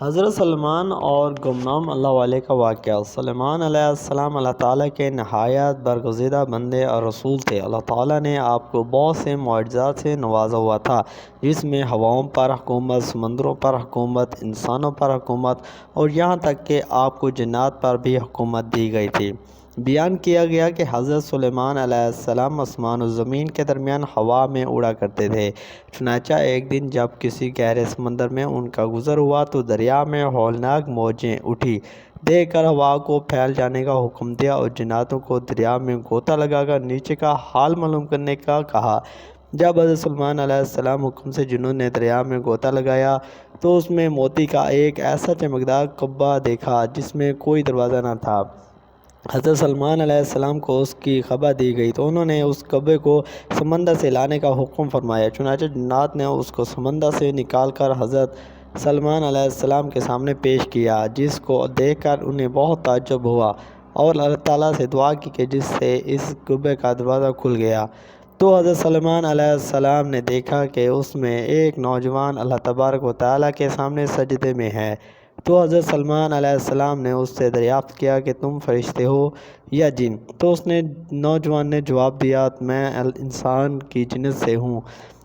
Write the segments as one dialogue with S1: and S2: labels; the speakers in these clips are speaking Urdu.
S1: حضرت سلمان اور گمنام اللہ والے کا واقعہ۔ سلمان علیہ السلام اللہ تعالیٰ کے نہایت برگزیدہ بندے اور رسول تھے۔ اللہ تعالیٰ نے آپ کو بہت سے معجزات سے نوازا ہوا تھا، جس میں ہواؤں پر حکومت، سمندروں پر حکومت، انسانوں پر حکومت اور یہاں تک کہ آپ کو جنات پر بھی حکومت دی گئی تھی۔ بیان کیا گیا کہ حضرت سلیمان علیہ السلام آسمان و زمین کے درمیان ہوا میں اڑا کرتے تھے۔ چنانچہ ایک دن جب کسی گہرے سمندر میں ان کا گزر ہوا تو دریا میں ہولناک موجیں اٹھی۔ دیکھ کر ہوا کو پھیل جانے کا حکم دیا اور جناتوں کو دریا میں غوطہ لگا کر نیچے کا حال معلوم کرنے کا کہا۔ جب حضرت سلیمان علیہ السلام حکم سے جنوں نے دریا میں غوطہ لگایا تو اس میں موتی کا ایک ایسا چمکدار کعبہ دیکھا جس میں کوئی دروازہ نہ تھا۔ حضرت سلیمان علیہ السلام کو اس کی خبر دی گئی تو انہوں نے اس کعبے کو سمندر سے لانے کا حکم فرمایا۔ چنانچہ جنات نے اس کو سمندر سے نکال کر حضرت سلیمان علیہ السلام کے سامنے پیش کیا، جس کو دیکھ کر انہیں بہت تعجب ہوا اور اللہ تعالیٰ سے دعا کی کہ جس سے اس کعبے کا دروازہ کھل گیا۔ تو حضرت سلیمان علیہ السلام نے دیکھا کہ اس میں ایک نوجوان اللہ تبارک و تعالیٰ کے سامنے سجدے میں ہے۔ تو حضرت سلیمان علیہ السلام نے اس سے دریافت کیا کہ تم فرشتے ہو یا جن؟ تو اس نوجوان نے جواب دیا، میں انسان کی جنس سے ہوں۔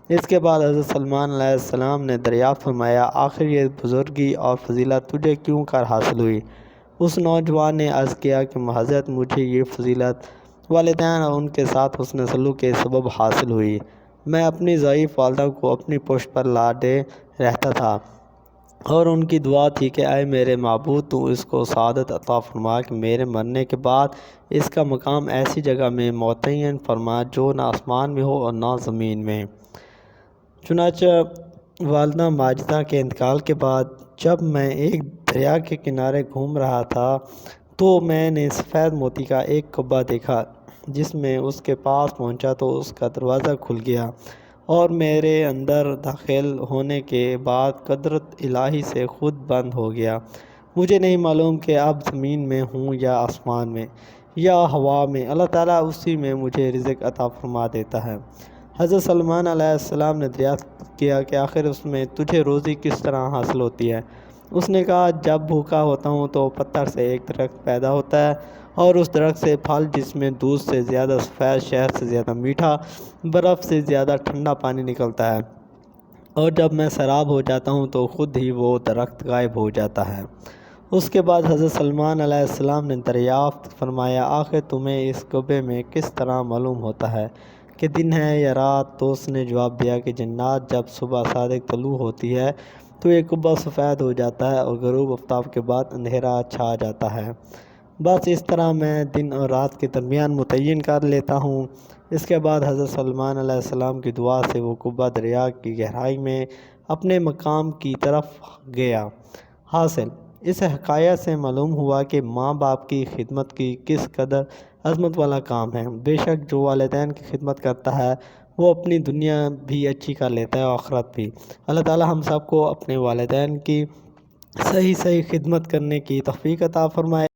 S1: اس کے بعد حضرت سلیمان علیہ السلام نے دریافت فرمایا، آخر یہ بزرگی اور فضیلت تجھے کیوں کر حاصل ہوئی؟ اس نوجوان نے عرض کیا کہ حضرت مجھے یہ فضیلت والدین اور ان کے ساتھ حسن سلوک کے سبب حاصل ہوئی۔ میں اپنی ضعیف والدہ کو اپنی پشت پر لاڈے رہتا تھا اور ان کی دعا تھی کہ اے میرے معبود، تو اس کو سعادت عطا فرما کہ میرے مرنے کے بعد اس کا مقام ایسی جگہ میں متعین فرما جو نہ آسمان میں ہو اور نہ زمین میں۔ چنانچہ والدہ ماجدہ کے انتقال کے بعد جب میں ایک دریا کے کنارے گھوم رہا تھا تو میں نے سفید موتی کا ایک کعبہ دیکھا۔ جس میں اس کے پاس پہنچا تو اس کا دروازہ کھل گیا اور میرے اندر داخل ہونے کے بعد قدرت الہی سے خود بند ہو گیا۔ مجھے نہیں معلوم کہ اب زمین میں ہوں یا آسمان میں یا ہوا میں، اللہ تعالیٰ اسی میں مجھے رزق عطا فرما دیتا ہے۔ حضرت سلیمان علیہ السلام نے دریافت کیا کہ آخر اس میں تجھے روزی کس طرح حاصل ہوتی ہے؟ اس نے کہا، جب بھوکا ہوتا ہوں تو پتھر سے ایک درخت پیدا ہوتا ہے اور اس درخت سے پھل جس میں دودھ سے زیادہ سفید، شہد سے زیادہ میٹھا، برف سے زیادہ ٹھنڈا پانی نکلتا ہے، اور جب میں سیراب ہو جاتا ہوں تو خود ہی وہ درخت غائب ہو جاتا ہے۔ اس کے بعد حضرت سلیمان علیہ السلام نے دریافت فرمایا، آخر تمہیں اس کعبے میں کس طرح معلوم ہوتا ہے کہ دن ہے یا رات؟ تو اس نے جواب دیا کہ جنات جب صبح صادق طلوع ہوتی ہے تو یہ کعبہ سفید ہو جاتا ہے اور غروب آفتاب کے بعد اندھیرا چھا جاتا ہے۔ بس اس طرح میں دن اور رات کے درمیان متعین کر لیتا ہوں۔ اس کے بعد حضرت سلیمان علیہ السلام کی دعا سے وہ کعبہ دریا کی گہرائی میں اپنے مقام کی طرف گیا۔ حاصل اس حکایت سے معلوم ہوا کہ ماں باپ کی خدمت کی کس قدر عظمت والا کام ہے۔ بے شک جو والدین کی خدمت کرتا ہے وہ اپنی دنیا بھی اچھی کر لیتا ہے اور آخرت بھی۔ اللہ تعالیٰ ہم سب کو اپنے والدین کی صحیح خدمت کرنے کی توفیق عطا فرمائے۔